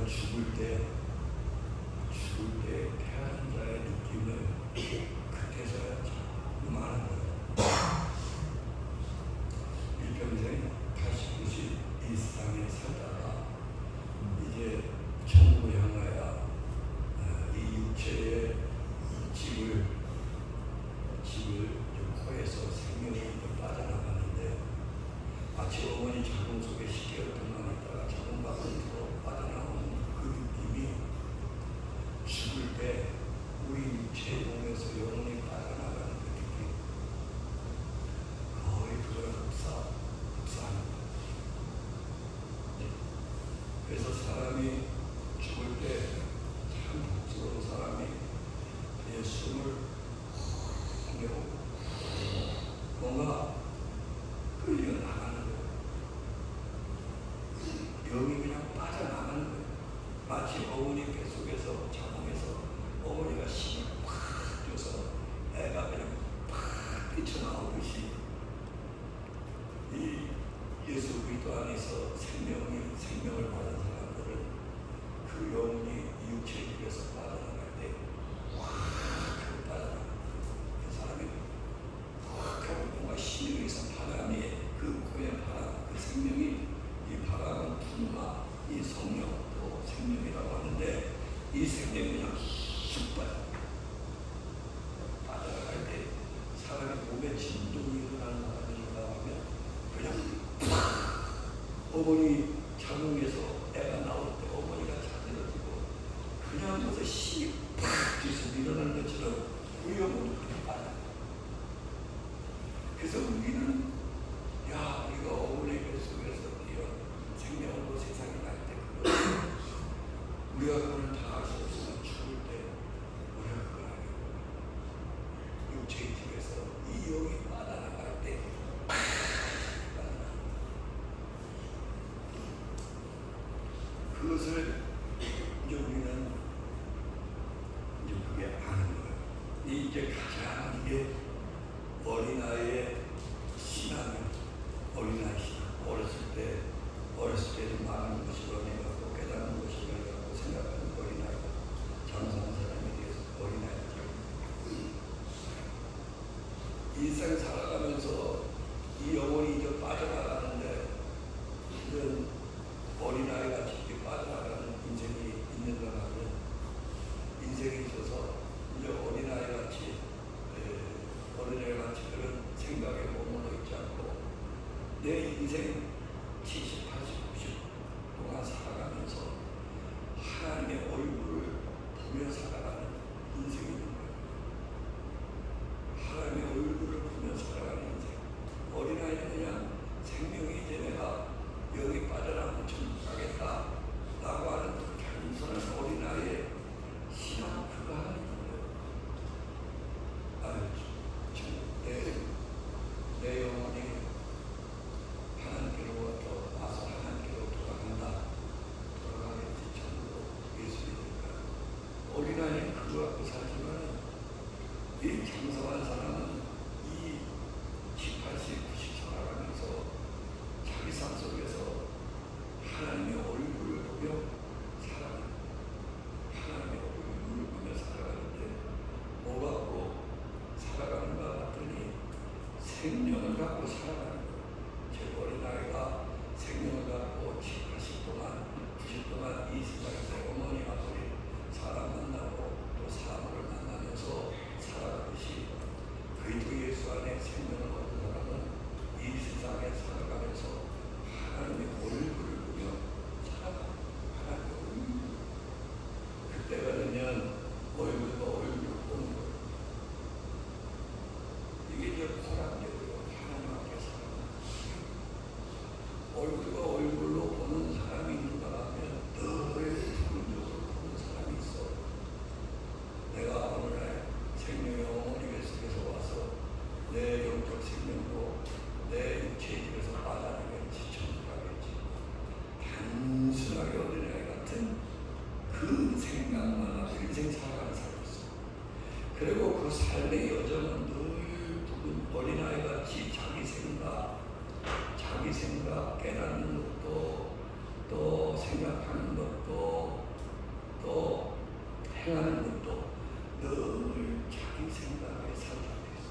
죽을 때 패하는 자의 느낌을 그때서야 참 많은 거예요. 일평생 80, 90 이 세상에 살다가 이제 천국을 향하여 이 육체의 집을 코에서 생명이 빠져나가는데 마치 어머니 자궁 속에 10개월 동안 있다가 자궁 밖으로 빠져나오는 그 느낌이 죽을 때 우리 육체의 몸에서 영혼이 빠져나가는 그 느낌, 거의 그걸 흡사하는 거예요. 그래서 사람이 죽을 때 참 복스러운 사람이 숨을 훅 내고 뭔가 끌려 나가는 거예요. 영이 그냥 빠져나가는 거예요. 마치 어머니 뱃속에서 자궁에서 어머니가 힘을 팍 줘서 애가 그냥 팍 뛰쳐나오듯이 이 예수 그리스도 안에서 생명을 받은 사람들은 그 영혼이 육체의 집에서 빠져나갈 때 확 빠져나가요. 그 사람이 확 하고 뭔가 힘이 있어. 바람이 그 고향 바람, 그 생명이, 이 바람은 풍마, 이 성령 또 생명이라고 하는데 이 생명이 그냥 쑥 빠져나갈 때 사람의 몸에 진동이 일어나는 사람인가 하면 그냥 어머니 자궁에서 애가 나올 때 어머니가 자들어지고 그냥 무슨 힘이 팍 뒤에서 일어나는 것처럼 우리 영혼도 그렇게 빠져요. 그래서 우리는 우리가 어머니 뱃속에서 이런 생명으로 세상에 날 때 우리가 그걸 다 알 수 없으면 죽을 때 우리가 그걸 알고 육체의 집에서 이 영이 빠져나갈 때 그것을 이제 우리는 이제 그게 아는 거예요. 이제 가장 이게 어린아이의 신앙이에요. 어린아이 신앙. 어렸을 때는 말하는 것이 어린아이 같고 깨닫는 것이 어린아이 같고 생각하는 어린아이 같고 장성한 사람에 대해서 어린아이죠. 일생 살아가면서 이 영혼이 이제 빠져나가는데 이런 어린아이가 깊게 빠져나가는 인생이 있는가 하면 인생에 있어서 이제 어린아이같이 그런 생각에 머물러 있지 않고 내 인생 70, 80, 90 동안 살아가면서 하나님의 얼굴을 보며 살아가는 인생이 있는 거예요. 하나님의 얼굴을 보며 살아가는 인생. 어린아이는 그냥 생명이 이제 내가 여기 빠져나가면 천국 가겠다 라고 하는 그 단순한 어린아이의 신앙 그거 하나 있는 거예요. 내 영혼이 하나님께로부터 와서 하나님께로 돌아가겠지 천국으로 예수님이니까. 어린아이는 그거 갖고 살지만 이 장성한 사람은 이 10, 80, 90 살아가면서 자기 삶 속에서 하나님의 얼굴을 보며 살아가는, 하나님의 얼굴을 보며 살아가는데 뭐 갖고 살아가는가 봤더니 생명을 갖고 살아가는 거예요. 제 어린아이가 생명을 갖고 7, 80 동안, 90 동안 이 세상에서 어머니 아버지 사람 만나고 또 사람을 만나면서 살아가듯이 그리스도 예수 안에 생명을 얻은 사람은 이 세상에 살아가면서 하나님의 얼굴을 보며 살아가요. 하나님의 얼굴. 그때가 되면 얼굴과 얼굴을 보는 거예요. 이게 이제 포함되고요. 하나님 앞에 살아가는 얼굴과 얼굴로 보는 사람이 있는가 하면 늘 부분적으로 보는 사람이 있어. 내가 오늘날 생명의 어머니 뱃속에서 와서 내 영적 생명도 내 육체의 집에서 빠져나가겠지, 천국 가겠지. 단순하게 어린아이 같은 그 생각만 하고 인생 살아가는 사람이 있어. 그리고 그 삶의 여정은 늘 두근 어린아이 같이 자기 생각 깨닫는 것도 또 생각하는 것도 또 행하는 것도 늘 자기 생각에 사로잡혀 있어.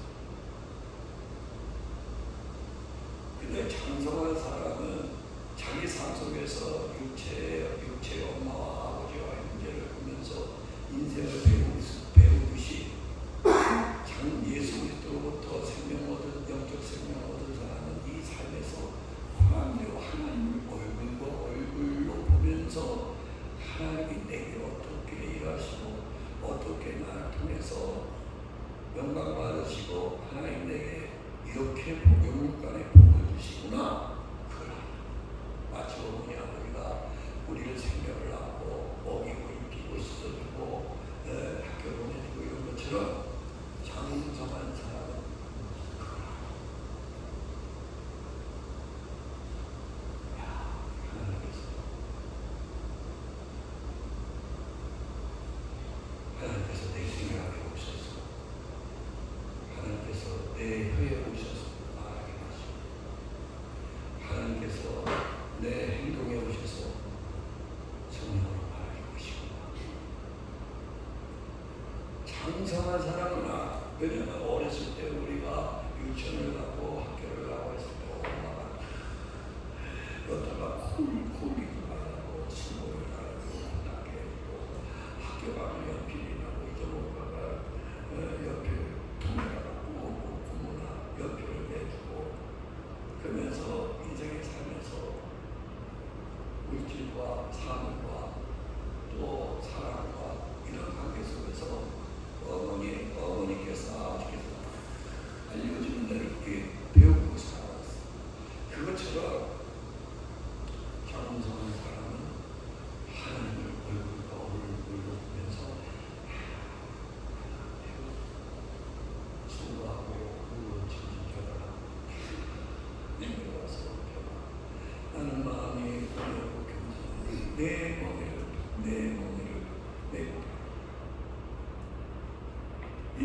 근데 장성한 사람은 자기 삶 속에서 육체의 엄마와 아버지와 형제를 보면서 인생을 배우듯이 예수 그리스도로부터 생명 얻은 영적 생명 얻은 사람은 이 삶에서 하나님을 얼굴과 얼굴로 보면서 하나님이 내게 어떻게 일하시고 어떻게 나를 통해서 영광 받으시고 하나님 내게 이렇게 영육간에 복을 주시구나. 그걸 마치 어머니 아버지가 우리를 생명을 낳고 먹이고 입히고 씻어주고 학교 보내주고 이런 것처럼 장성한 사람은 하나님께서 내 생각에 오셔서 하나님께서 내 혀에 오셔서 말하게 하시고 하나님께서 내 행동에 오셔서 성령으로 말하게 하시고 장성한 사람은 왜냐하면 어렸을 때 우리가 유치원을 가고 학교를 가고 했을 때 엄마가 여기다가 콜리도 말하고 수고를 하고 고등학교 했고 학교 가면 연필이 나고 잊어먹다가 연필 통에다가 고무나 연필을 내주고 그러면서 인생에 살면서 물질과 사물과 또 사랑과 이런 관계 속에서 어머니께서 아버지께서 알려주는 대로 이렇게 배우고 살아왔어. 그것처럼 장성한 사람은 하나님을 얼굴과 얼굴로 보면서 수고하고 진진결하고 내게 와서 나는 마음이 고요하고 겸손하고 내 멍에를 내고 이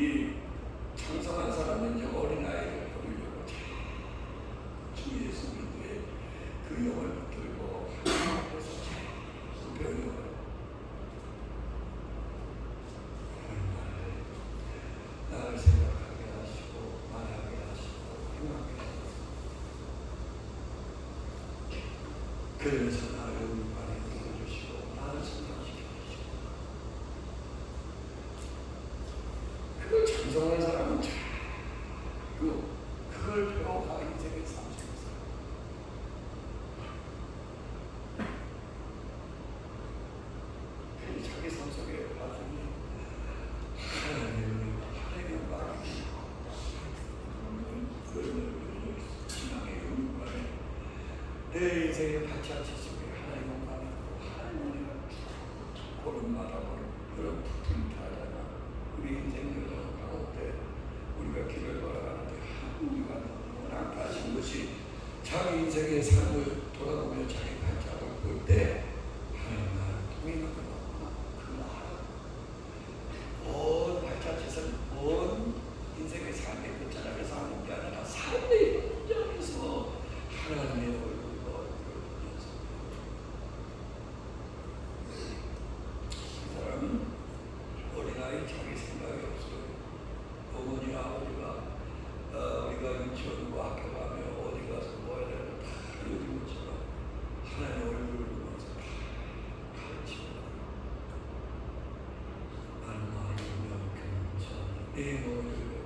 장성한 사람은 이제 어린아이를 보려고 주 예수 그리스도의 그 영을 붙들고 하나님 앞에서 계속 배우려고 나를 생각하게 하시고 말하게 하시고 행하게 하시고 그러면서 나를 영육간에 이끌어주시고 나를 성장시켜 주시고 그걸 장성한 사람은 그걸 배워가 인생의 삶 속에서 자기 삶 속에 나중에 하나님의 말이 신앙의 영육간에 내 인생의 발자취 속에 하나님의 영광이 있고 하나님의 걸음마다 그런 부품이 다르잖아. 우리 인생을 가운데 우리가 길을 걸어가는데 우리가 너무나 가진 것이 자기 인생의 삶을 돌아보며 자기 발자국을 볼 때 하나님 나를 통행하구나. 그걸 알아. 온 발자취는 온 인생의 삶의 끝자락에서 하는 게 아니라 삶의 현장에서 하나님의 얼굴과 얼굴을 보면서 이 사람은 어린아이 자기 생각이 없어요. 어머니 아버지가 우리가 유치원과 학교 가면 어디 가서 뭐 해야 되는 다 알려준 것처럼 하나님의 얼굴을 보면서 다 가르치고 나는 마음을 겸손히 내 몸을 들고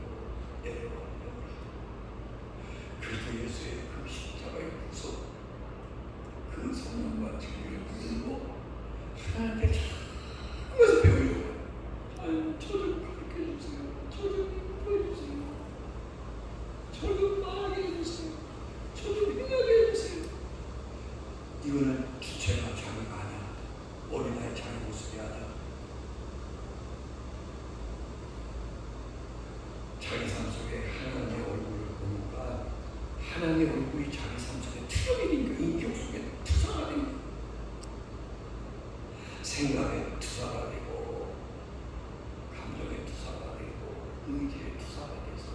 내려가며 그리스도 예수의 그 십자가의 구속 그 성령과 진리를 붙들고 하나님께 참으면서 배우려고 하나님 저를 가르쳐주세요. 저를 인도해주세요. 저를 말하게 해주세요. 저를 행하게 해주세요. 이거는 주체가 자기가 아니야. 어린아이 자기 모습이 아니야. 자기 삶 속에 하나님의 얼굴을 보니까 하나님의 얼굴이 자기 삶 속에 투영이 인격 속에 투사가 되는 거야. 생각에 투사가 되고 감정에 투사가 되고 의지에 투사가 돼서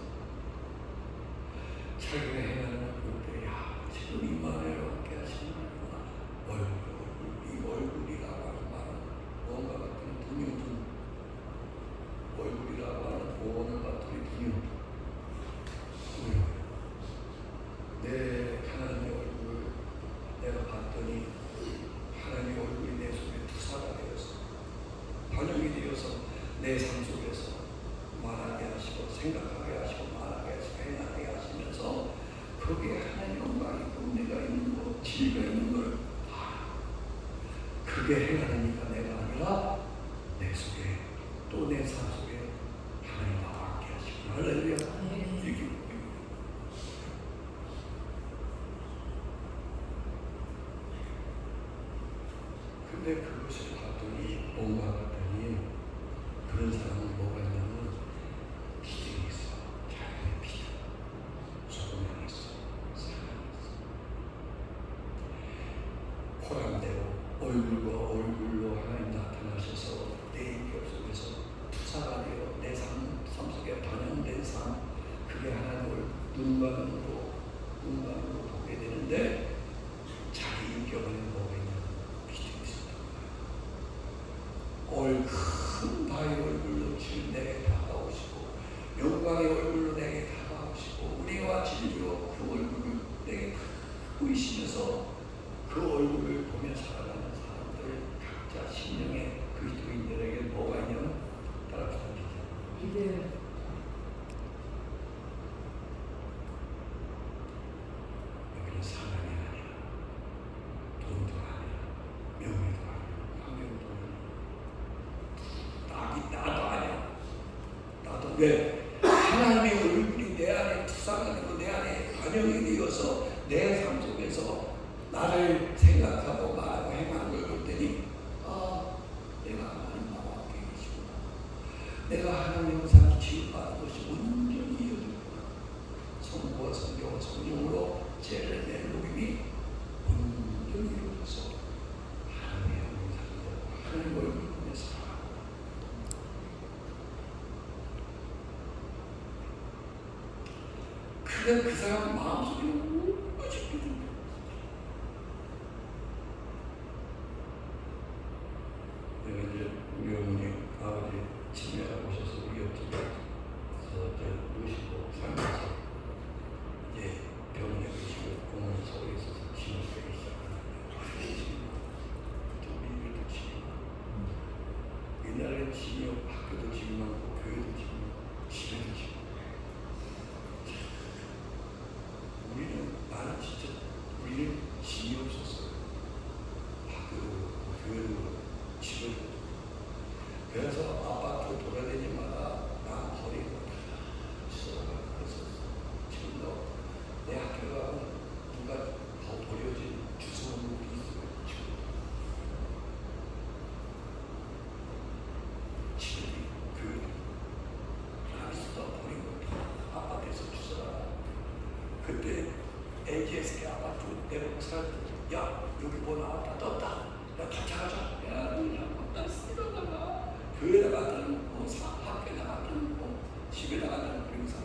자기가 행하는 걸 볼 때 야 지금 이만해로 함께 하시는구나 얼굴을 지혜가 있는 걸 그게 행하니까 내가 아니라 내 속에 또 내 삶 속에 하나님 나와 함께 하시고 할렐루야. 이렇게 근데 그것을 봤더니 뭔가 봤더니 그런 사람은 뭐가 있냐면 기둥이 있어. 자연의 피다. 소금이 있어. 사랑이 있어. 호랑대로 얼굴과 얼굴로 하나님 나타나셔서 내 인격 속에서 투사가 되어 내 삶 속에 반영된 삶 그게 하나님을 눈과 눈으로 보게 되는데 자기 인격 안에 뭐가 있냐면 기둥이 있었던 거야. 큰 바위 얼굴로 지금 내게 다가오시고 영광의 얼굴로 내게 다가오시고 우리와 진리로 그 얼굴을 내게 보이시면서 그 얼굴을 보며 살아가는 사람들 각자 심령의 그리스도인들에게 뭐가 있냐면 따라 부탁드립니다. 여기는 사랑이 아니라 돈도 아니라 명예도 아니라 환경도 아니라 나도 아니야. 나도 왜? 하나님의 얼굴이 내 안에 투사가 되고 내 안에 반영이 되어서 내 삶 속에서 나를 생각하고 말하고 행하는 걸 볼 때니 내가 하나님 나와 함께 계시구나. 내가 하나님 영상 지음받은 것이 온전히 이어졌구나. 성부와 성령과 성령으로 죄를 내 녹임이 온전히 이루어져서 하나님의 영상으로 하나님 얼굴 보며 살아가고 그래 그 사람 마음속에 오직 믿음 내가 이제 우리 어머니 아버지 친구가 오셔서 우리 옆집에서 모시고 살면서 이제 병원에 계시고 공원 서울에 있어서 진료되기 시작하는데 또 우리들도 치료 옛날에 진료 학교도 지금 많고 교회도 지금 집에도 지금 나는 진짜 우리는 진이 없었어요. 학교도 교회도 집에도 그래서 아파트 돌아다니마다 나 버리고 그래서 지금도 내 학교가 누가 더 버려진 주소문이 있어요. 집에도 교회도 아직도 버리고 아파트에서 주소라 그때 LGSK 아파트 내려오고 사람들이 야 여기 뭐 나왔다 떴다 야 같이 가자 야 나 쓰다가 교회 나갔다는 거 학교에 나갔다는 거 집에 나갔다는 그런 사람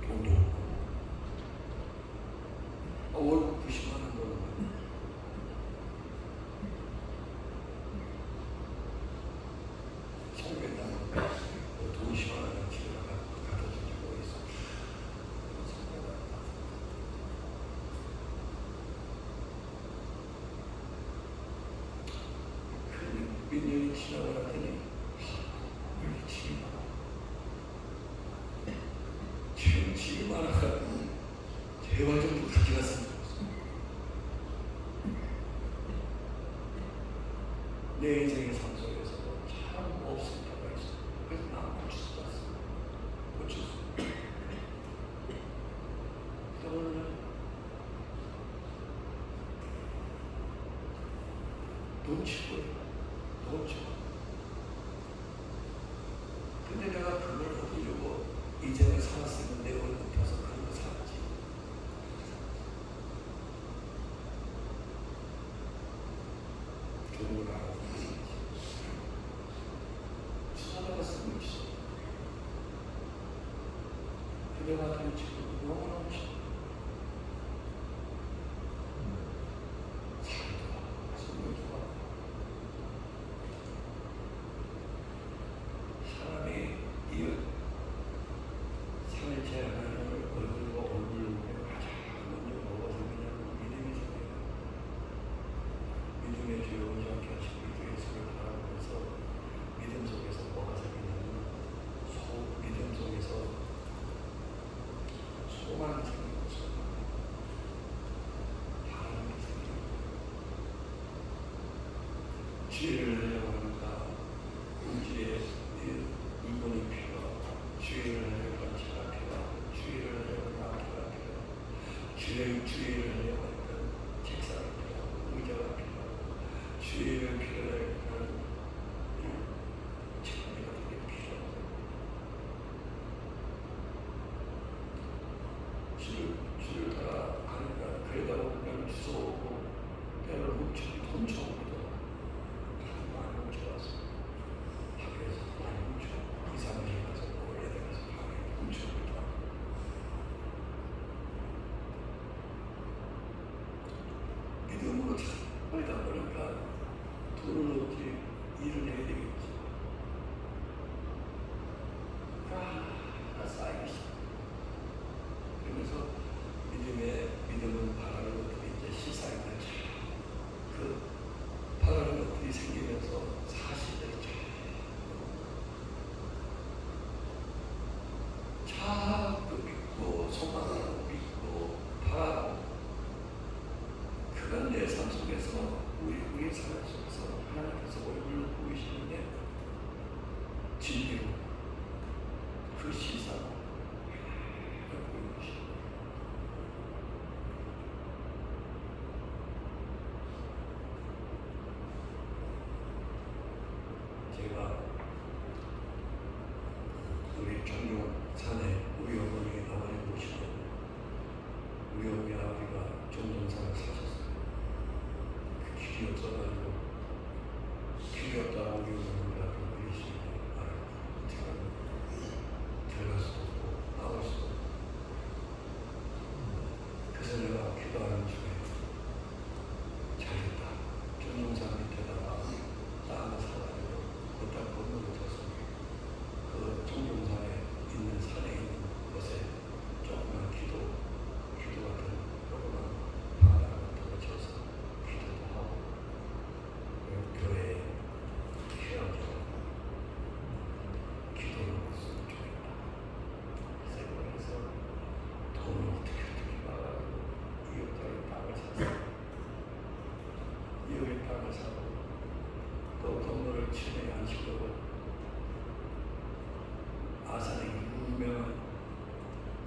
돈도 없고 월급 90만 원 버는 거야. 성교했다는 거 돈 10만 원 집에 갖다 주고 있어. 몇 년이 지나고 났더니 왜 이렇게 집이 많아? 지금 집이 많아가지고 제발 좀 같이 갔으면 좋겠어. 내 인생의 삶 속에서 참 없을 때가 있어. 그래서 난 고칠 수 없어. 고칠 수 없어. 그러면 눈치 보여. 없죠. 근데 내가 그걸 얻으려고 이전에 살았으면 내 얼굴 펴서 그런 거 살았지. 좋은 걸 알아서 살았지. 수사다가 쓰고 있어. 그대 같은 지금 너무너무 싫어. 살이 좋아. 성격이 좋아. 주의를 하려고 하니까 우주에 물건이 필요하고, 주의를 하려고 차가 필요하고, 주의를 하려고 나무가 필요하고, 주의를 하려고 하니까 책상이 필요하고, 의자가 필요하고, 주의를 필요하니까 책임이가 되게 필요하고, 주를 따라가니까 그러다 보면 주워오고 때를 훔쳐오기도 많이 훔쳐왔어. 학교에서 많이 훔쳐오고 이사무실 가서 고려에 가서 많이 훔쳐오기도 하고. 믿음으로 살다 보니까 돈은 없지, 일을 해야 되겠지. 다 쌓이기 시작. 그래서 믿음은 바라는 것들이 이제 시사인 거죠. 그 바라는 것들이 생기면서 사실을 자꾸 믿고 소망하고 믿고 바라고, 그런 내 삶 속에서 우리 삶 속에서 하나님께서 얼굴로 보이시는데 진리로 그 시사로 제가 우리 종로 산에 우리 어머니 아버지 모시고, 우리 어머니 아버지가 종동산을 사셨어요. 그 길이 없어가지고, 길이 없다고 우리 어머니가 그러시는데, 제가 들어갈 수도 없고 나올 수도 없고, 그래서 내가 기도하는 중에 잘했다. 종동산 밑에다가 땅을 사가지고 거기다 건물을 져서 그 종동산에 있는 산에 있는 곳에 조그만 기도 같은 조그만 방 같은 거 져서 기도도 하고, 교회에 필요하죠. 기도를 했으면 좋겠다. 그래서 돈을 어떻게 막아가지고 2억짜리 땅을 샀어요. 2억의 땅을 사고 또 건물을 치매 안 시켜고, 아산에 유명한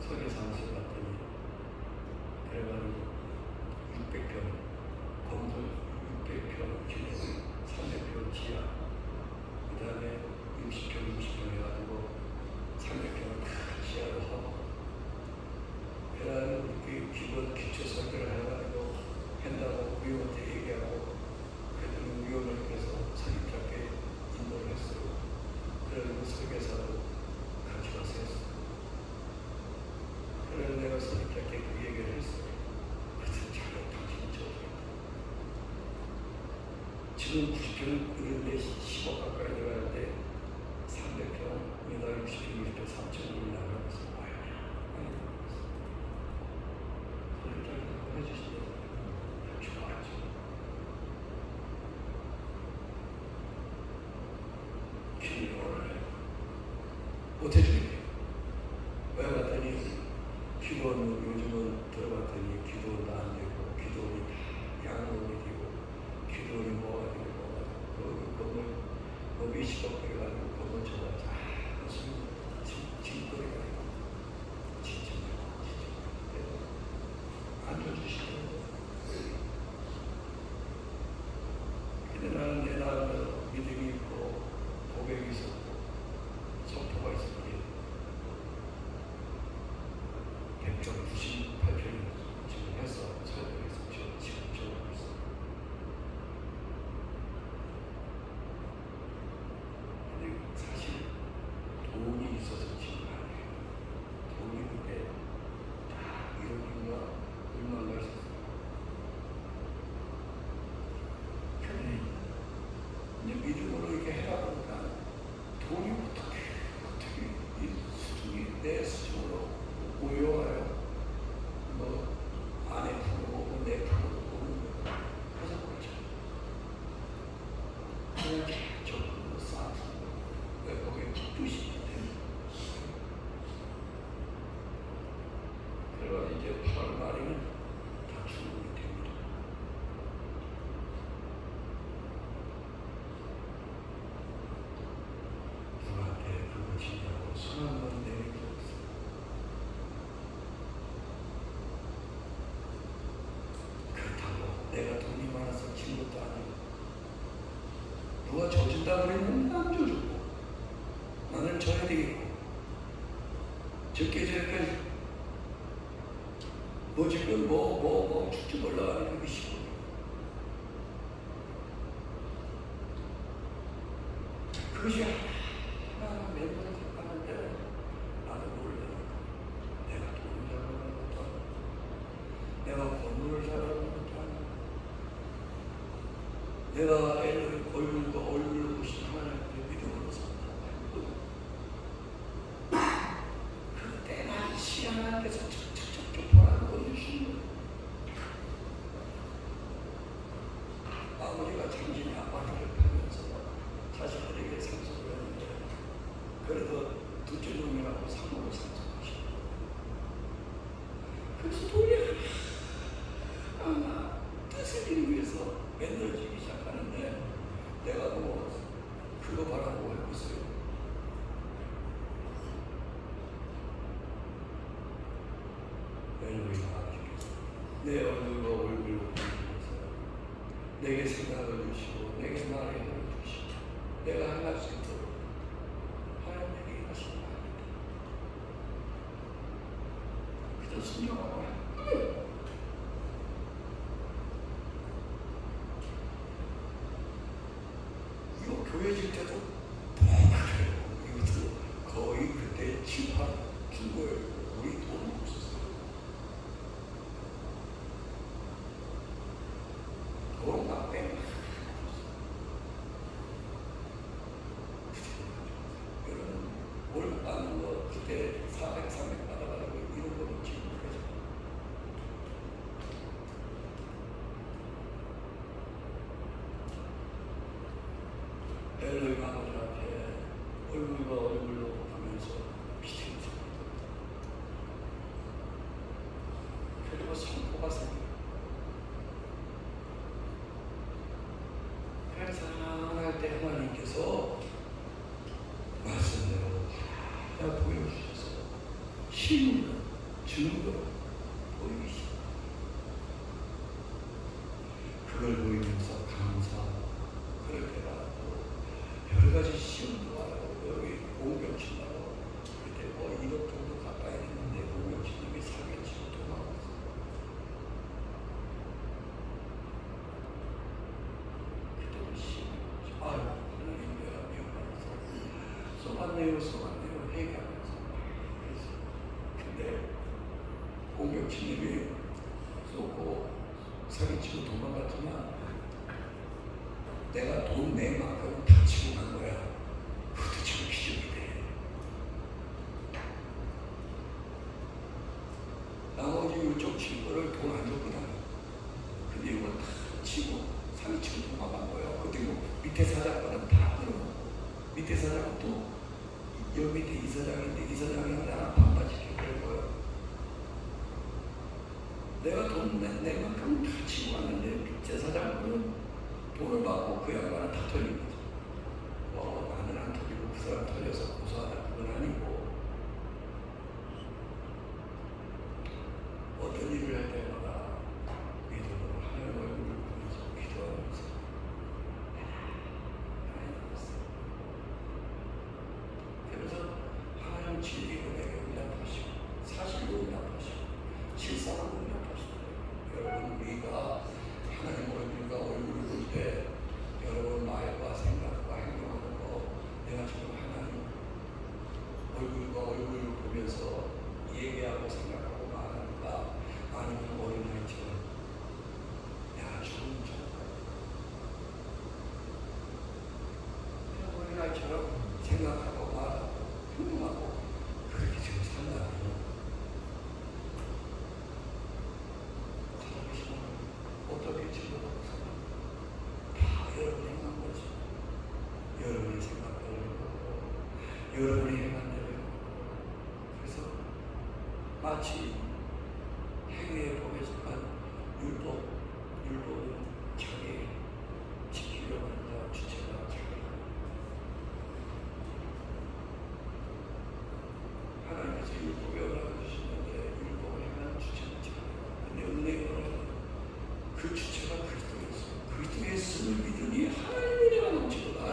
설계사무실 갔더니 그래가지고 600평 건물 600평 기내 300평 지하, 그 다음에 60평 해가지고 300평을 다 지하로 하고, 그래가지고 그 기본 기초 설계를 해가지고 한다고 우리한테 얘기하고, 그랬더니 위원님께서 설립자께 인도를 했어요. 그래서 설계사도 같이 와서 했어요. 그래서 내가 설립자께 그 얘기를 했어요. 그래서 자기가 당신이 저주겠다. 지금 90평 이런데 10억 가까이 들어가는데 300평, 매달 60평, 60평, 3천원이 나가면서 설립자께서 해주시면 좋아하죠. 기도를 못해주겠네요. 왜 갔더니 기도는 요즘은 들어갔더니 기도는 안 되고, 기도는 양론이 되고, 기도는 뭐가 되고, 그 건물 뭐 몇십억 돼가지고 건물 쳐가지고 무슨 짐거리가 되고 진짜 앉아주시는 거. 근데 나는 내 나름대로 믿음이 있고 고백이 있었고 성토가 있었기에 198평 지금 해서 서울에서 지금 지어가고 있어요. 근데 사실 돈이 있어서 지금 아니에요. 돈이 그때 다 이러기가 얼마나 있었어요. 근데 이제 믿음으로 이렇게 해다 보니까 돈이 어떻게 이 수준이 내 수준으로 오요와요. 뭐 안에 풀어오고 내 풀어오고 그래서 그렇죠. 그냥 적으로 쌓고 왜 거기에 뜻이 됩니다. 그래서 이제 8월 말에는 누가 져준다 그랬는데 안 져주고 나는 져야 되겠고 적게 저렇게 뭐 지금 쭉쭉 올라가는 게 쉬워. 그것이 하나 매번 가는데 나도 몰라. 내가 돈을 잘하는 것도 아니고 내가 건물을 잘하는 것도 아니고 내가 얼굴과 얼굴을 보신 하나님의 믿음으로 산다. 그때만 시간하께서 척척척척 돌아보여주시는 거예요. 아버지가 정신이 아파트를 팔면서 자식들에게 상속을 했는데 그래도 둘째 놈이라고 상속을 상속하시고 그래서 돈이 하나 뜻을 이루기 위해서 만들어지기 시작하는데 내가 뭐 그거 바라보고 하고 있어요. 내 얼굴과 얼굴로 보면서 내게 생각을 주시고 내게 말을 주시고 내가 행할 수 있도록 하나님에게 일하시는 말입니다. 그저 순종하고 이거 교회 질 때도 똑같아요. 이것도 거의 그때 집합 준 거예요. 우리 돈 없었어요. 돈 막 빼면 여러분 월 받는 거 그때 400, 300 받아가지고 이런 거는 지금 그래서 엘로이 아버지 앞에 얼굴과 얼굴로 보면서 비틀는 생각 그리고 성포가 생겨요. 편산할 때 하나님께서 말씀대로 하나 보여주셔서 힘으로 증거로 보이시다. 그걸 보이면서 감사 그럴 때가 또 여러 가지 시험도 하고 여기 공격친다고 그때 뭐 1억 정도 가까이 했는데 공격친님이 사기치고 도망갔어요. 아유, 하나님 내가 미워하면서 속았네요 회개하면서 그래서 근데 공격친님이 쏘고 사기치고 도망갔지만 내가 돈 낸 만큼 다 치고 간 거야. 그것도 참 기적이 돼. 나머지 이쪽 친구를 돈 안 줬거든. 근데 이거 다 치고 사기치고 도망간 거예요. 그리고 밑에 사장과는 다 그러고 밑에 사장은 또 여기 밑에 이사장인데 이사장이 나랑 반바지 입을 거예요. 내가 돈 낸 만큼 다 치고 왔는데 밑에 사장은 돈을 받고 그 양반은 다 털린 거죠. 나는 안 털리고 그 사람 털려서 고소하다 그건 아니고 어떤 일을 할 때마다 믿음으로 하나님 얼굴을 보면서 기도하면서 그래서 하나님 진리로 내게 응답하시고 사실로 응답하시고 실상으로 응답하시더라고요. 여러분 우리가 하나님 얼굴과 얼굴을 볼 때 여러분 말과 생각과 행동하는 거 내가 지금 하나님 얼굴과 얼굴을 보면서 얘기하고 생각하고 말하는가 아니면 어린아이처럼 야 좋은 척 어린아이처럼 생각하고 말하고 행동하고 그렇게 지금 산다면 어떻게 지금 다 여러분이 행한 거죠. 여러분이 생각하는 거고 여러분이 행한 대로. 그래서 마치 행위에 보겠지만 율법은 자기 지키려고 한다. 주체가 자기 하나님께서 율법에 허락해 주시는데 율법을 행하는 주체는 자기 근데 은혜가 그 주체가 그리스도였어요. 그리스도 예수를 믿으니 하나님의 은혜가 넘치도다.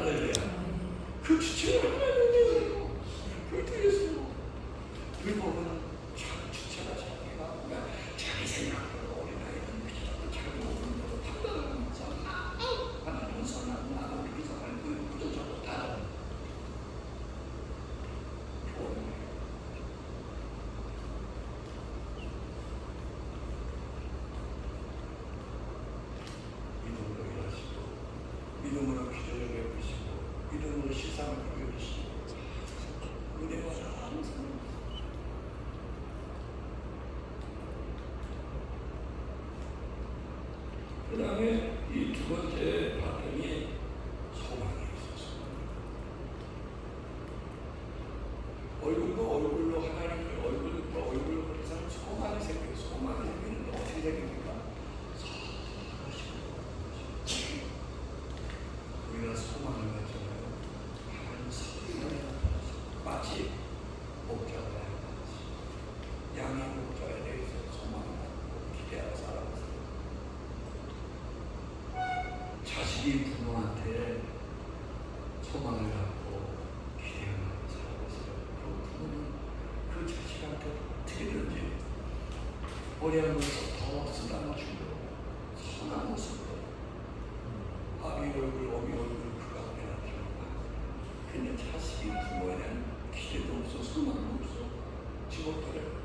믿음으로 기도를 베푸시고 믿음으로 시상을 이겨주시고 은혜가 항상 그 다음에 이 두 번째 봤더니 소망이 있었어. 얼굴로 하나님을 얼굴로 그런 사람 소망이 생겨요. 소망이 생기는데 어떻게 생깁니까? 우리가 소망을 가지잖아요. 하나님 소망을 마치 목자가 같이 양의 목자에 대해서 소망을 갖고 기대하고 살아가세요. 자식이 부모한테 소망을 갖고 기대하고 살아가세요. 그 부모는 그 자식한테 어떻게든지 어려운 것을 더 쓰다가 주려고 선한 모습으로 아비 얼굴, 어미 얼굴 그 앞에 나타나고 근데 자식이 부모에는 기대도 없어, 소망도 없어. 직업들을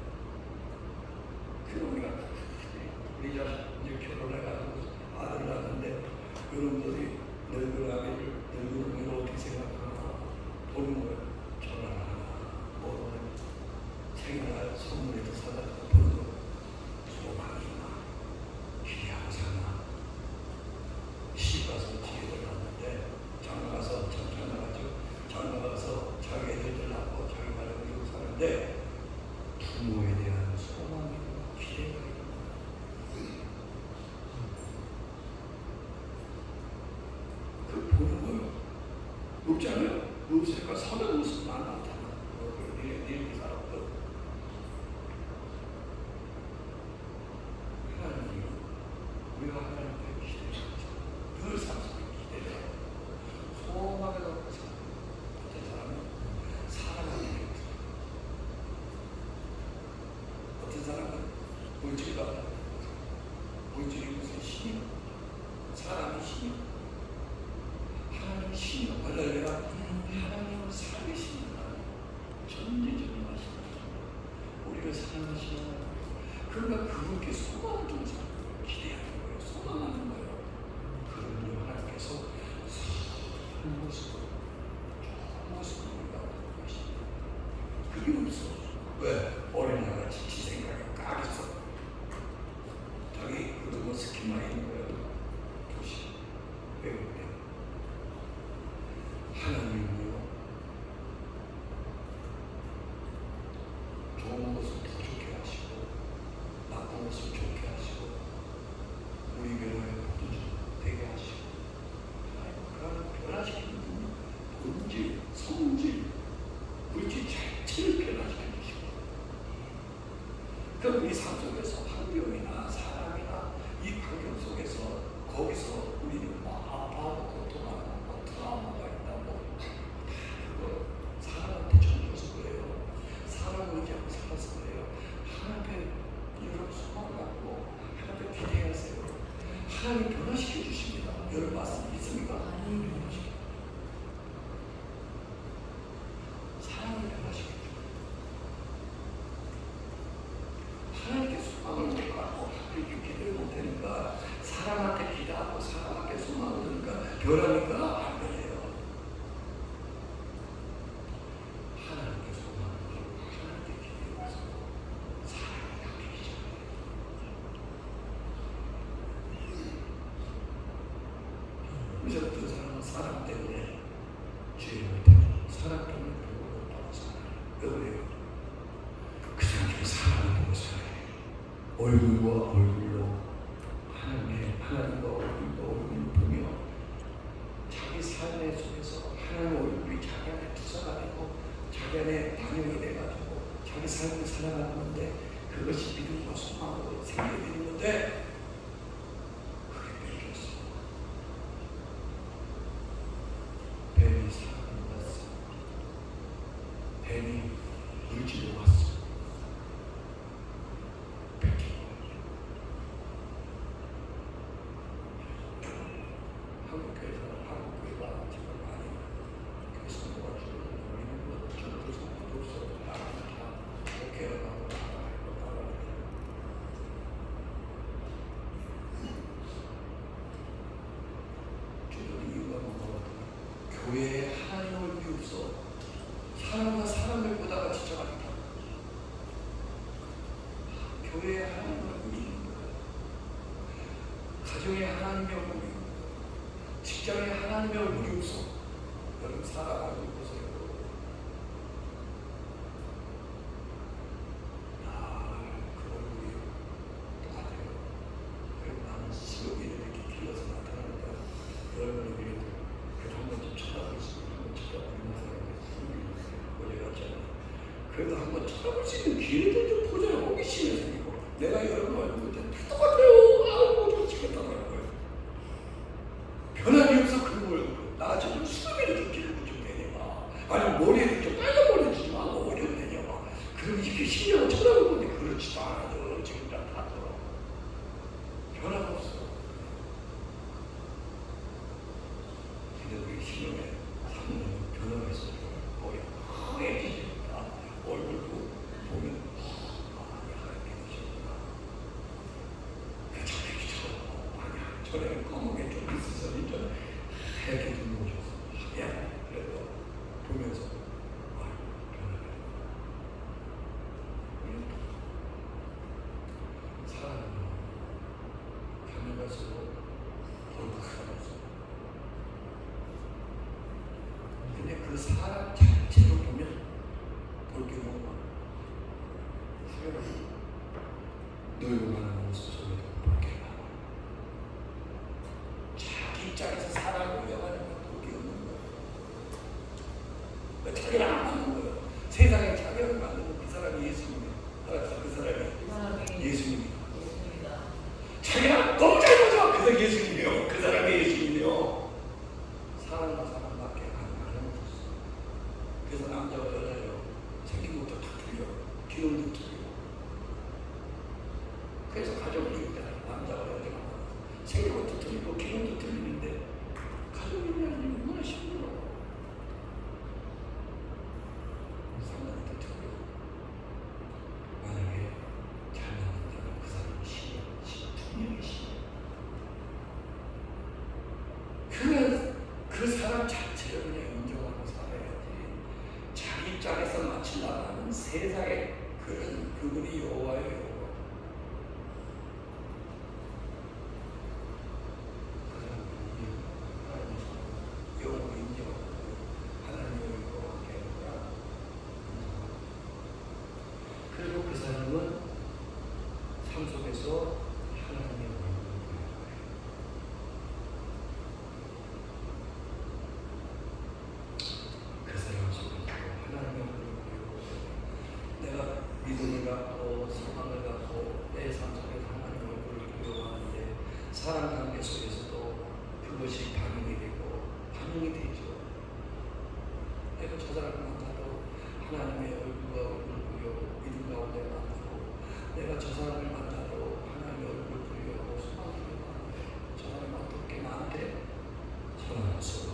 그러니까 우리 자식 이제 결혼해가지고 아들 낳았는데 여러분들이 늙은 아비를 늙은 어미를 어떻게 생각하나 보는 거예요. 전화하나 뭐 생일날 선물에도 사다 보는 거 소망이 있나 기대하고 사나 시집가서 뒤에 갔는데 장가가서 장가가서 자기 애들들 낳고 자기 말을 이루고 사는데 부모에 대한 소망이 기대가 그 보는 거예요. 없잖아요. 없으니까 선한 모습만 나타나. 이렇게 살았거든. 하나님, 우리가 하나님께 기대하자. 늘 상속에 기대해요. 소망을 갖고 살아. 어떤 사람은 사랑하는 게 없어요. 어떤 사람은 물질이 받아. 물질이 무슨 신이 사람이 신이 하나님의 신이 원래 하나님을 살리시는 전지전능하신 우리를 사랑하시는 그러니까 그분께 소망을 좀 기대하는 거예요. 소망하는 거예요. 그러면 하나님께서 한 모습으로 좋은 모습으로 우리가 얻고 계십니다. 그게 없어. 왜? 어린아이가 지 생각에 까겠어. 자기 그런 거 스키만 있는 거예요. 조심. 배울 때 하나님은요 좋은 모습 더 좋게 하시고 나쁜 모습 좋게 하시고 우리 교회에 포도주 되게 하시고 그런 변화시키는 분이 본질, 성질, 물질 자체를 변화시켜 주시고 그럼 우리 삶 속에서 환경이나 사람이나 이 환경 속에서 거기서 우리는 뭐 아파하고 고통하고 뭐 트라우마가 있다 뭐 그거 사람한테 전혀서 그래요. 사람을 의지하고 살아서 그래요. 하나님께 여러분 소망을 갖고 하나님께 기대하세요. 하나님 변화시켜 주십니다. 여러분 말씀 있습니까? 하나님 변화시켜 사람을 변화시켜 주십니다. 하나님께 소망을 못 갖고 이렇게 기대를 못 하니까 사람한테 기대하고 사람한테 소망을 드니까 변하니까 안 돼요. 하나님께 소망을 걸고 하나님께 기대해서 사람을 바뀌기 시작해요. 그래서 그 사람은 사람 때문에 죄를 때문에 사람 때문에 복을 못 받고 살아요. 왜 그래요? 그 사람들은 사람을 보고 살아요. 얼굴과 얼굴로 하나님과 얼굴을 보며 자기 삶의 속에서 하나님 얼굴이 자기 안에 투사가 되고 자기 안에 반영이 돼가지고 자기 삶을 살아가는 건데 그것이 믿음과 소망으로 생기게 되는 건데 그게 뺏겼어. 뱀이 사람을 봤어. 뱀이 물질로 왔어. 뺏긴 거예요. 교회에 하나님 얼굴이 없어. 사람과 사람을 보다가 지쳐가니까 교회에 하나님 얼굴이 있는 거야. 가정에 하나님의 얼굴이 있는 거야. 직장에 하나님의 얼굴이 없어. 여러분 살아가고 보세요. 그 얼굴이 똑같아요. 그리고 나는 시력이 이렇게 길어서 나타나니까 여러분이 그래도 한번 좀 쳐다볼 수 있는, 한번 쳐다보는 사람이 어제 같잖아요. 그래도 한번 쳐다볼 수 있는 기회를 좀 보잖아요. 호기심이 생기고. 내가 여러분 얼굴 때 똑같아요. 아우 좀 찍었다는 거예요. 변함이 없어. 그 얼굴. 나 지금 수염이를 좀 길고 좀 되냐마. 아니면 머리에 좀 빨간 머리 주지 말고 어려면 되냐마. 그럼 이렇게 신경을 쳐다볼 건데 그렇지도 않아요. 지금 다 하더라고. 변화가 없어. 근데 우리 신경에 사는 변화가 있어요. 머리가 하얘지니까 얼굴도 보면 많이 하얗게 되시구나. 저렇게 귀찮아. 아니야. 저래 검은게 좀 있어서 이제 하얗게 좀 오셔서 하얗게 그래도 보면서 변화가 사람은 가면 갈수록 얼굴 하면서 근데 그 사람 자체로 보면 볼 게 너무 많아. 놀고 가는 모습 속에도 볼 게 많아. 자기 입장에서 사람을 우려하는 건 볼 게 없는 거야. 자기랑 안 맞는 거야. 세상에 자기랑 맞는 그 사람이 예수님이야. 그 사람이 예수님이야. 자기랑 너무 잘 맞아. 그래서 예수님이요. 그 사람이 예수님이요. 사람과 사람밖에 안 하는 거였어. 그래서 남자와 여자요. 생긴 것도 다 틀려. 기능도 틀리고. 그래서 가정을 이루잖아. 남자와 여자가 생긴 것도 틀리고 기능도 틀리는데 가정을 이루는 얼마나 힘들어. 상관도 틀려. 만약에 잘 맞는다면 그 사람이 분명히 신이야. 그 사람 자체를 그냥 인정하고 살아야지. 자기 입장에서 마치 나가는 세상에 그분이 여호와예요. 그 사람이 여호와를 인정하고 하나님을 함께 하니까 그리고 그 사람은 삶 속에서 하나님의 얼굴을 보는 거예요. 그 사람 속에서 하나님의 얼굴을 보고 내가 믿음을 갖고 소망을 갖고 내 삶 속에서 하나님의 얼굴을 보려하는데 사람 관계 속에서도 그것이 반영이 되죠. 내가 저 사람을 만나도 하나님의 얼굴과 얼굴을 보려고 믿음 가운데 만나고 내가 저 사람을 만나도 하나님의 얼굴을 보려고 소망을 하는데 저 사람이 어떻게 나한테 선한 것으로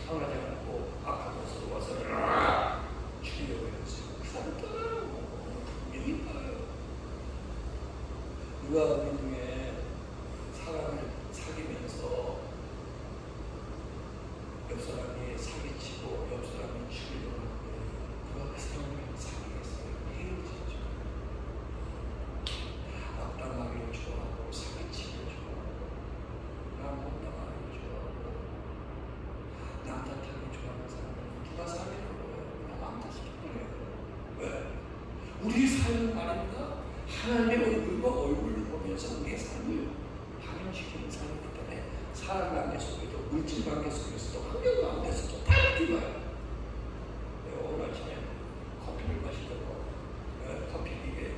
선하지 않고 악한 것으로 와서 죽이려고 했어요. 그 사람 떠나고 분명히 떠나요. 누가 우리 중에 사람을 사귀면서 옆 사람이 사기치고 옆 사람이 죽이려고 하는데 누가 그 사람을 사귀겠어요? 헤어지죠. 악당하기를 좋아하고 사기치기를 좋아하고 남못당하기를 좋아하고 남탓하기 좋아하는 사람은 누가 사귀려고 해요? 그냥 남탓시키는 거예요. 왜? 우리 삶은 말입니다. 하나님의 얼굴과 얼굴을 보면서 우리의 삶을 반영시키는 삶이기 때문에 사람 관계 속에도 물질 관계 속에서도 환경 가운데서도 다 이렇게 봐요. 내가 오늘 아침에 커피를 마시려고 커피 이게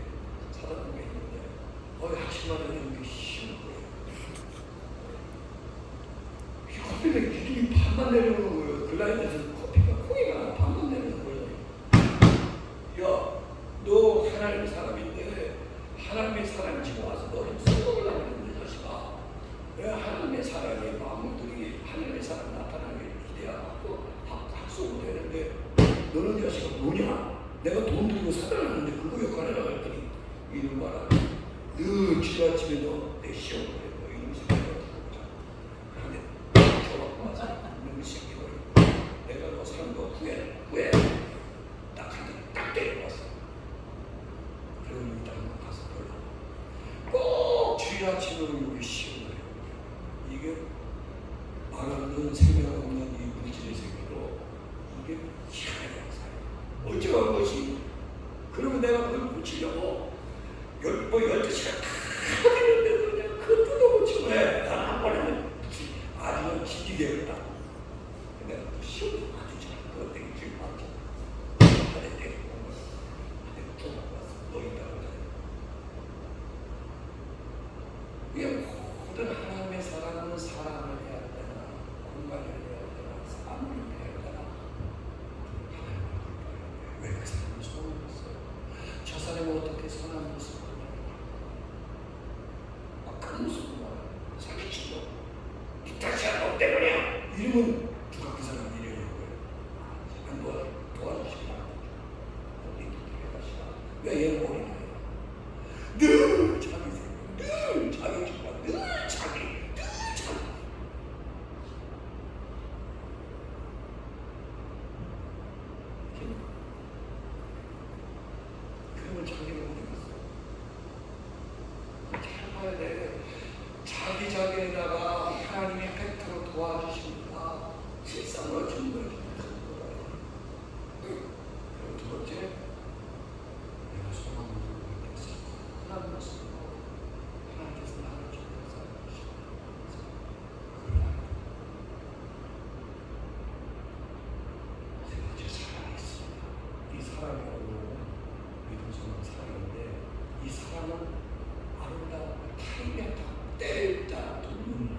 사다 놓은 게 있는데 아침마다 이런 게 쉬운 거예요. 이 커피가 기둥이 반만 내려오는 거예요. 그 라인에서 커피가 콩이가 반만 내려오는 거예요. 야, 너 하나님의 사람인데 하나님의 사람이 지금 와서 너를 써먹으려고 했는데 자식아. 왜 하나님의 사람의 마음들이 하나님의 사람 나타나기를 기대하고 학속으로 되는데 너는 자식아 뭐냐? 내가 돈 들고 사달라는데 그거 역할을 하라 했더니 이놈 봐라. 늘 지나치면 너 내 시험을 해. 너 이놈 생각을 하고 그런데 저하고 와서 피아치노를 여기 씌워요. 이게 말 없는 생명 없는 이 물질의 세계로 이게 희한한 사람. 어쩌한 것이 그러면 내가 그걸 고치려고 12시간 다 되는데도 그냥 그 뜯어고치고 해. 난 한 번에는 아직은 지지되었다. 내가 시험도 아주 잘 그거 되게 지금 맞죠. 안에 되고 안에 또 나왔어. 너 있다고 하잖아. 이게 모든 하나님의 사랑은 사랑을 해야 되나 공간을 해야 되나 삶을 해야 되나 왜 그 사람이 소원을 했어요? 저 사람이 어떻게 선한 모습을 큰 모습으로 사기치고 니 다시 한번 때문이야 이러면 누가 그 사람 이래요. 안 도와주시기 바랍니다. 왜 얘는 어린아이야? 늘 자기 생각, 늘 자기 주관, 늘 자기. 그러면 자기를 모르겠어. 잘 봐야 돼. 자기에다가 하나님의 팩트로 도와주십니다. 실상으로 증거해 주면서 그리고 두 번째, 내가 소망을 두고 있겠어. 하나님 모습으로 하나님께서 나를 주면서 세 번째, 사랑이 있습니다. 이 사랑이라고 믿음서는 사랑인데 이 사랑은 아름다운 타임에 때릴 따라 돕는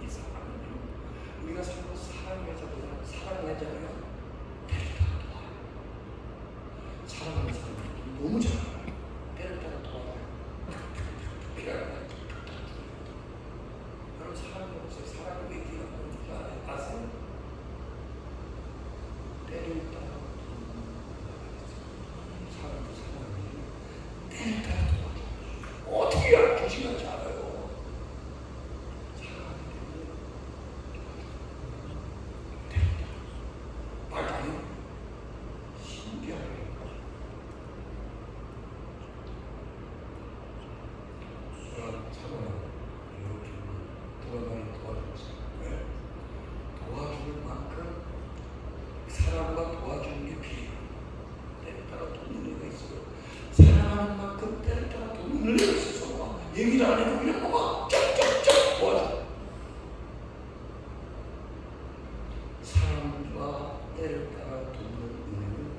이 사랑은요. 우리가 서로 사랑하자면 때릴 따라 도와요. 사랑하는 사람은 너무 잘 알아요. 때릴 따라 도와요. 여러분 사랑이 없어요. 사랑이 왜 기가 뭔지 아세요? 때릴 따라 사랑도 사랑이 때릴 따라 도와요. 어떻게 알아주시는지 알아요. 사랑하기 때문에 말도 안 해요. 신기하게 사랑하고 이렇게 누가 많이 도와줬어요. 왜? 도와주는 만큼 사랑과 도와주는 게 필요해요. 때를 따라 돕는 애가 있어요. 사랑하는 만큼 때를 따라 돕는 애가 있어서 얘기를 안 해도 그냥 뭐가 쩍쩍쩍 도와줘. 사랑과 때를 따라 돕는 은혜는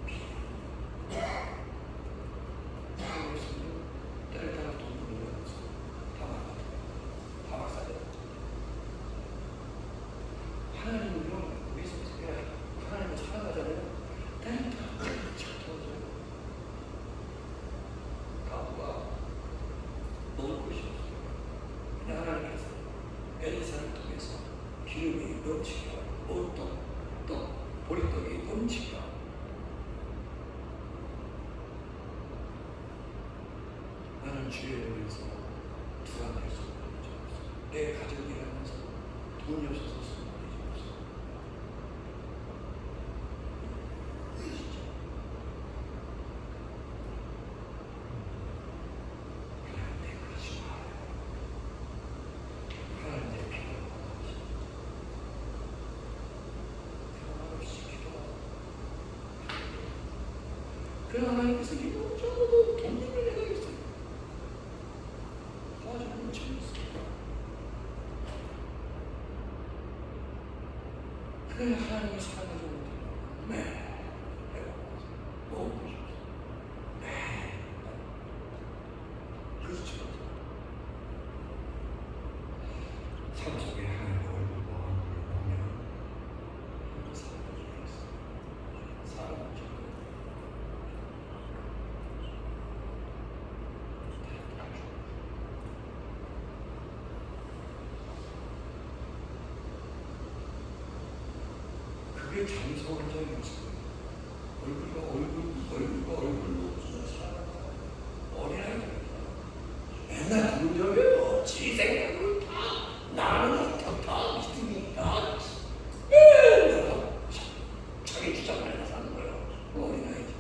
필요해요. 사랑에서는 때를 따라 돕는 은혜가 없어요. 다 막사돼요. 하나님은요, 우리 속에 하나님을 사랑하잖아요. 때를 따라 쫙 도와줘요. 가부가 먹을 것이 없어요. 근데 하나님께서 엘리사를 통해서 기름이 넘치게 하고 또 보리떡이 넘치게 하고 나는 주의 은혜에서 불안할 수 없는 내 가정이 일하면서 돈이 없어서 수고하지 없어. 진짜 하나님 내 그러지 말아요. 하나님 내 필요한 것이 그런 없이 기도하고 그런 하나님께서 이것저것 돕는 애가 있어요. 도와주는 참 있어요. 그래 하나님이 사랑해주는 네. 내가 너무 보십시오. 네. 그렇죠. 삶 속에 하나님의 얼굴과 얼굴을 보면 사랑해주고 있어. 사랑해주고 그게 장소한 적이 없어요. 얼굴과 얼굴로 사랑한다. 어린아이들 맨날 그런 적이 없지. 생각을 다 나는 다 믿으니까 내가 자기 주장을 해서 사는 거예요. 어린아이들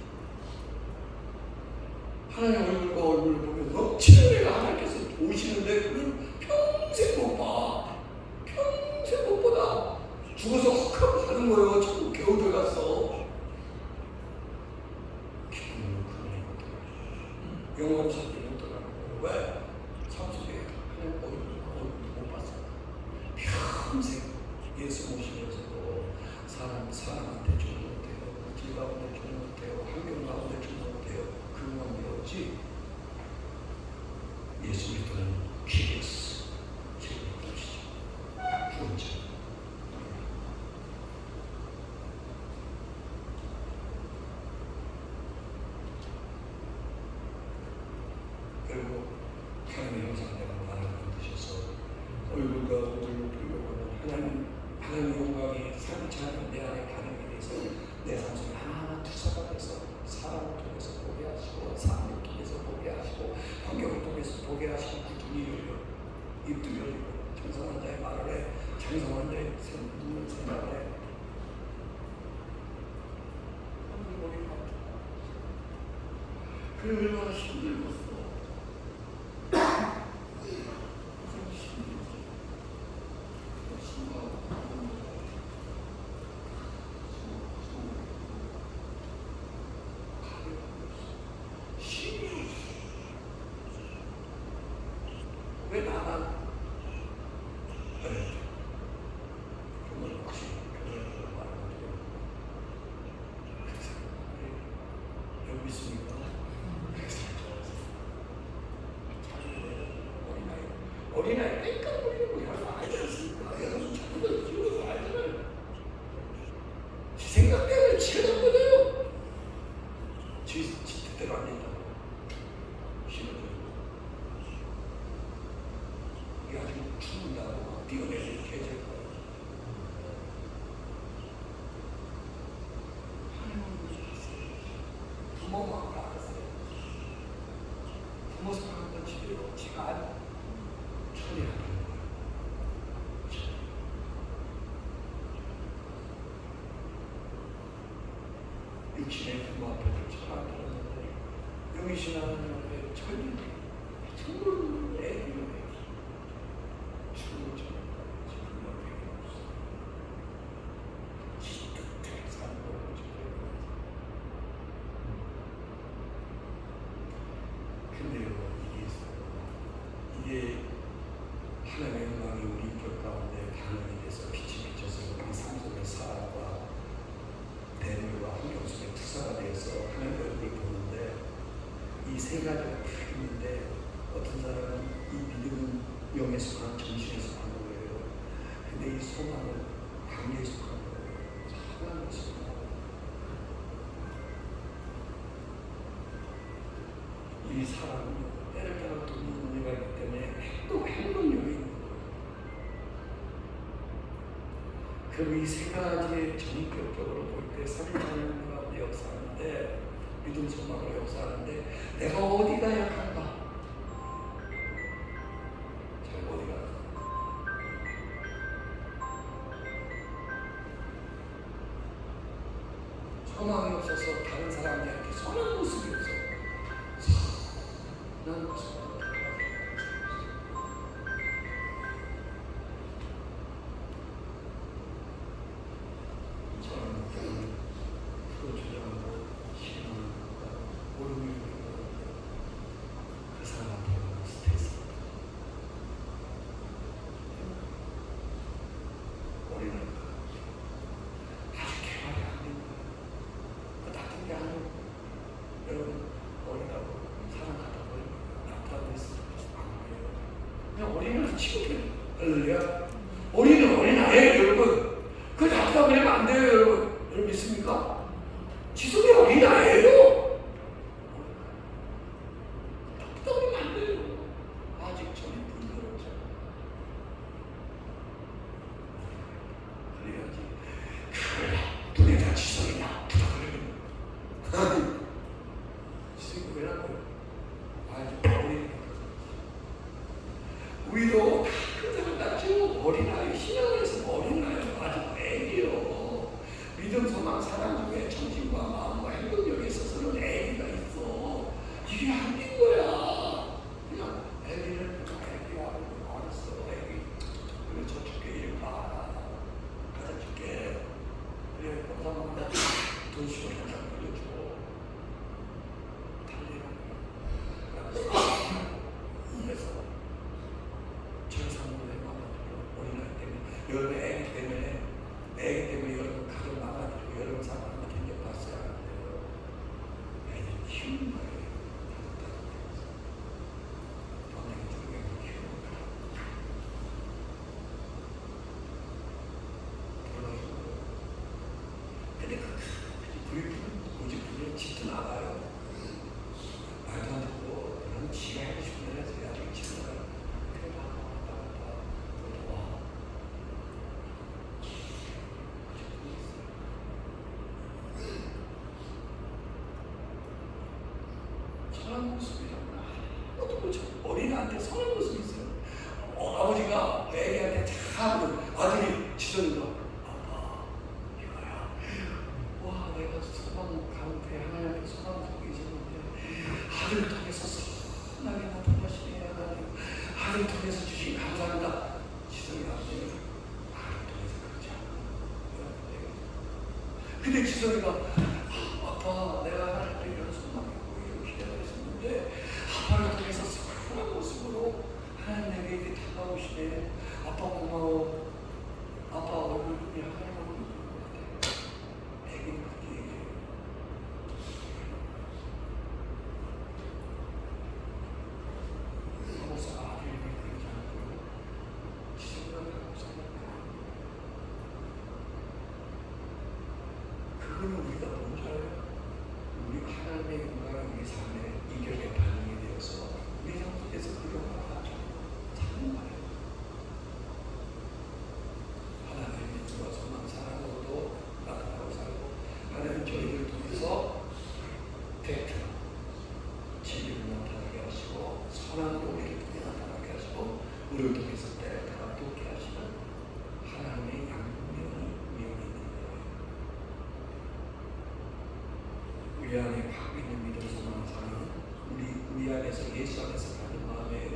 하나님 얼굴과 얼굴을 보면 넘치는 애가 하나님께서 보시는 평생 예수 모시면서도 사람한테 주는 못해요. 길 가운데 주는 못해요. 환경 가운데 주는 못해요. 그것만 배웠지. 예수 믿는 키리스 지금 보시죠. 구원자. 그리고 하나님의 형상대로 나를 만드셔서 얼굴과 얼굴로 하나님 영광이 상처하는 내 안에 반응이 돼서 내 삶 속에 하나하나 투사가 돼서 사람을 통해서 보게 하시고 삶을 통해서 보게 하시고 환경을 통해서 보게 하시고 눈이 열려 입도 열리고 장성한 자의 말을 해 장성한 자의 눈을 생각을 해 그래 얼마나 힘들겠어. 왜 나만 그걸 혹시 그걸 말하는 여기 있으니까 어린아이 땡깡거리는 거 여러분 알지 않습니까? 여러분 자꾸만 키워서 알잖아요. 지 생각 때문에 지가 나쁘네요. 지 뜻대로 안 된다고 싫어져요. 이게 아주 죽는다고 뛰어내릴 계절 거예요. 하나님은 그러셨어요. 부모만 알았어요. 부모 사랑하는 집에로 지가 처리하는 거예요. 육신의 부모 앞에서 처랑 들었는데 영이신 하나님 앞에 처리 정말 애들이 죽을 줄 지금 옆에 없어. 지 뜻대로 사는 거라고 근데요 이게 하나님의 영광이 우리 인격 가운데 반응이 돼서 빛이 비쳐서 우리 삶 속의 사랑과 대물과 환경 속에 투사가 되어서 하나님의 얼굴을 보는데 이 세 가지가 다 있는데 어떤 사람은 이 믿음은 영에 속한 정신에 속한 거예요. 근데 이 소망은 관계에 속한 거예요. 하나님에 속한 거예요. 이 사람은 때를 따라 돕는 은혜가 있기 때문에 행동력이 있는 거예요. 그럼 이 세 가지의 전격적으로 볼 때 삼위하나님 가운데 역사하는데 믿음 소망으로 역사하는데 내가 어디가 약한가? 제가 어디가 소망이 없어서 다른 사람들한테 선한 모습이 없어. 난 모습. 할렐루야. 우리는 어린아이예요, 여러분. 그걸 답답 그러면 안 돼요, 여러분. 여러분 믿습니까? 지속이 어린아이예요. 답답 그러면 안 돼요. 아직 저는 불러오죠. 그래야지. 그래, 눈에 다 지속이 나쁘다 그러면. 지속이 왜 나빠요? 아직 어린아이. 우리도 어린아이, 신앙에서 어린아이, 아주 애기요. 믿음, 소망, 사랑 중에 정신과 마음과 행동력에 있어서는 애기가 있어. 이게 안 된 거야. 그냥 애기를 애기야. 알았어, 애기. 그래, 저 줄게, 이름 봐. 가자 줄게. 그래, 감사합니다. 돈 쉬워, 한장 빌려줘. 달리라고. 그래서 저 사람들의 마음을 어린아이 때문에 집도 나가요. 말도 안 듣고 그런 지가 하고 싶은 대로 해서 야중에 집도 나가요. 그래 왔다 갔다 또 와. 선한 모습이라고나 아무것도 못 참. 어린아한테 선한 모습이 있어요. 아버지가 애기한테 참 아들이 지도는 거. 아빠 이거야. 와 내가 소망 가운데 하나님께 소망 속에 있었는데 아들을 통해서 선하게 나타나시네 하나님. 아들을 통해서 주신 감사합니다. 지성이 아버지는 아들을 통해서 그러지 않고 근데 지성이가 아빠 내가 하나님께 이런 소망이 있고 이런 기대가 있었는데 아빠를 통해서 선한 모습으로 하나님 내게 이렇게 다가오시네. 아빠 고마워. 아빠 얼굴이 하나님 얼굴이 보는 것 같아. 애기는 그렇게 얘기해요. 목사가 아들에게 그러지 않고 지성이가 목사가 그거는 우리가 뭔지 알아요? 우리 하나님의 영광을 우리 삶에 인격에 반영이 되어서 우리 삶 속에서 그 영광을 찾는 거예요. 하나님의 믿음과 소망, 사랑으로도 나타나고 살고 하나님 저희들을 통해서 팩트, 진리를 나타나게 하시고 선한 우리를 통해 나타나게 하시고 우리를 통해서 때에 따라 돕게 하시는 하나님의 양면이 있는 거예요. 우리 안에 갖고 있는 믿음, 소망, 사랑은 우리 안에서 예수 안에서 가는 마음이에요.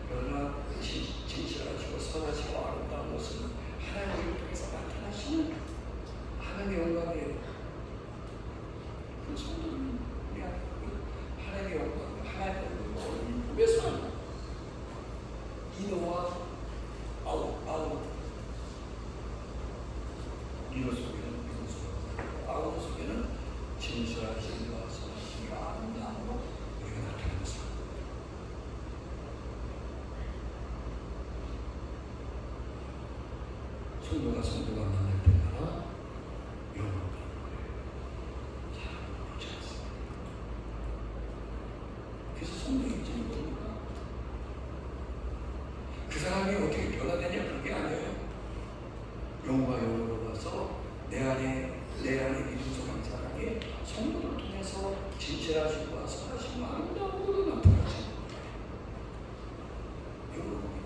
그러나 진실하시고 선하시고 아름다운 모습은 하나님을 통해서 나타나시는 하나님의 영광이에요. 그 성도는 우리 안에 하나님의 영광, 하나님의 영광을 보면서 이노와 아우 이노 속에는 믿음 속에 아우 속에는 진실하심과 선하심과 아름다움으로 우리가 나타나는 삶. 성도가 만날 때마다 영원한 거예요. 잘 그렇지 않습니다. 그래서 성도의 입장이 뭡니까? 그 사람이 어떻게 변화되냐 그게 아니에요. 영과 영으로 가서 내 안에 믿음, 소망, 사랑에 성도를 통해서 진실하심과 선하심과 아름다움으로 나타나시는 거예요. 영으로 보기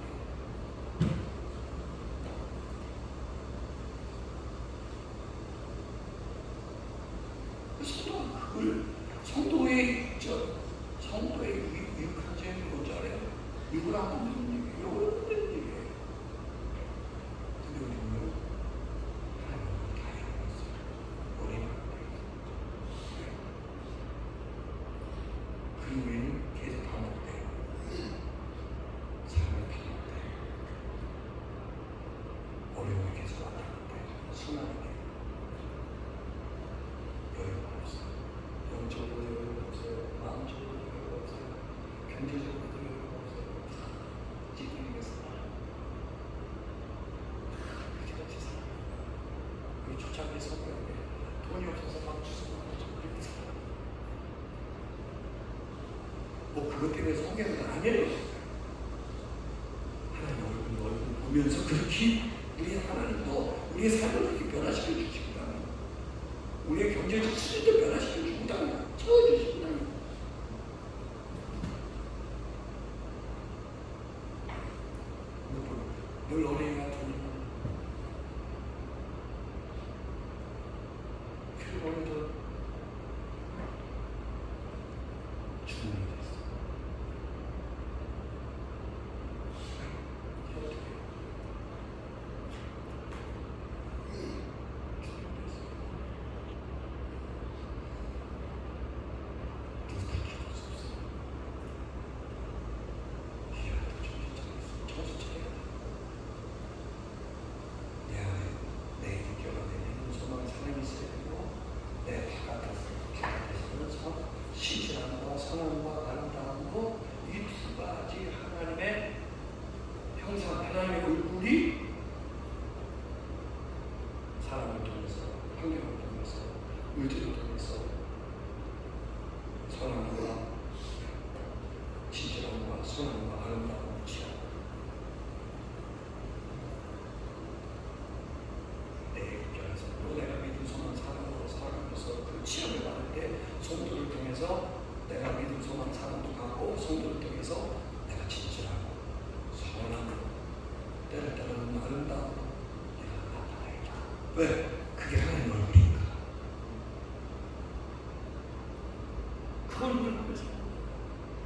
성도의 유익한 점이 뭔지 알아요? 누구랑 하는 얘기예요? 여러분 되는 얘기예요. 근데 우리는 하나님을 다 알고 있어요. 우리는 그리고 우리는 계속 반복돼요. 삶을 피할 때 어려움이 계속 나타날 때 순환하게 여유가 없어요. 영적으로 여유가 없어요. 마음적으로 여유가 없어요. 경제적으로도 여유가 없어요. 찌푸리겠어. 그렇게 살아요. 우리 초창기에 성공했는데 돈이 없어서 막 주소고 그렇게 살아요. 뭐 그것 때문에 성공한 건 아니에요. 하나님 얼굴 보면서 그렇게 우리 하나님도 우리의 삶을 그렇게 변화시켜 주시구나. 우리의 경제적 수준도 변화시켜 주구나. 채워주시구나. 늘 어린이 같으니 그리고 오늘도 주문이 됐어. 내 왜? 그게 하나님 얼굴이니까. 그 얼굴을 보면서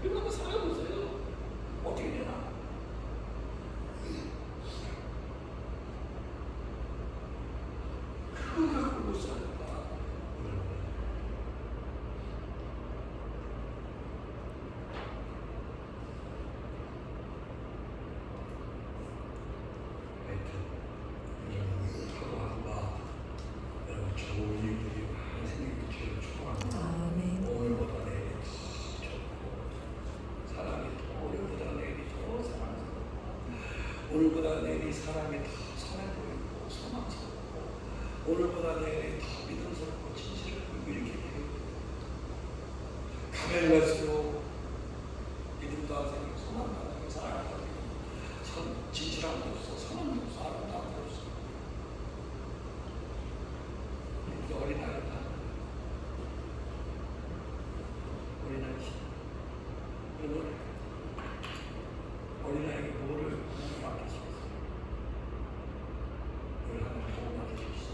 그리고 한번 살아보세요. 어떻게 되나? 그거 갖고 못 살까? 좋은 일들이 많이 생기길 주를 축복합니다. 아멘. 오늘보다 내일이 더 좋고 사람이 더 오늘보다 내일이 더 사랑스럽고 오늘보다 내일이 사람이 더 선해 보이고 소망스럽고 오늘보다 내일이 더 믿음스럽고 진실하고 이렇게 되고 가면 갈수록 믿음도 안 생기고 소망도 안 생기고 사랑도 안 생기고 진실함도 없어 선함도 없어 아름다움도 없어. 어린아이가 어린아이 오늘 어린아이에게 뭐를 맡기시겠어요? 뭘 하나 더 맡기시죠?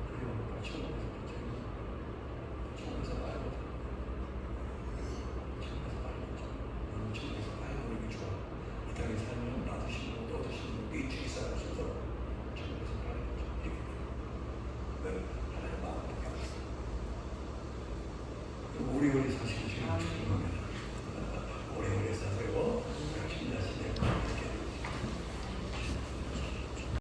그리고 천국에서 말고 천국에서 말고 우리 좋아 이 땅에 살면 놔두시고 떠드시고 이 뒤에 살고 싶도록 천국에서 말고 하나님 마음을 우리 사실 제일 중요합니다.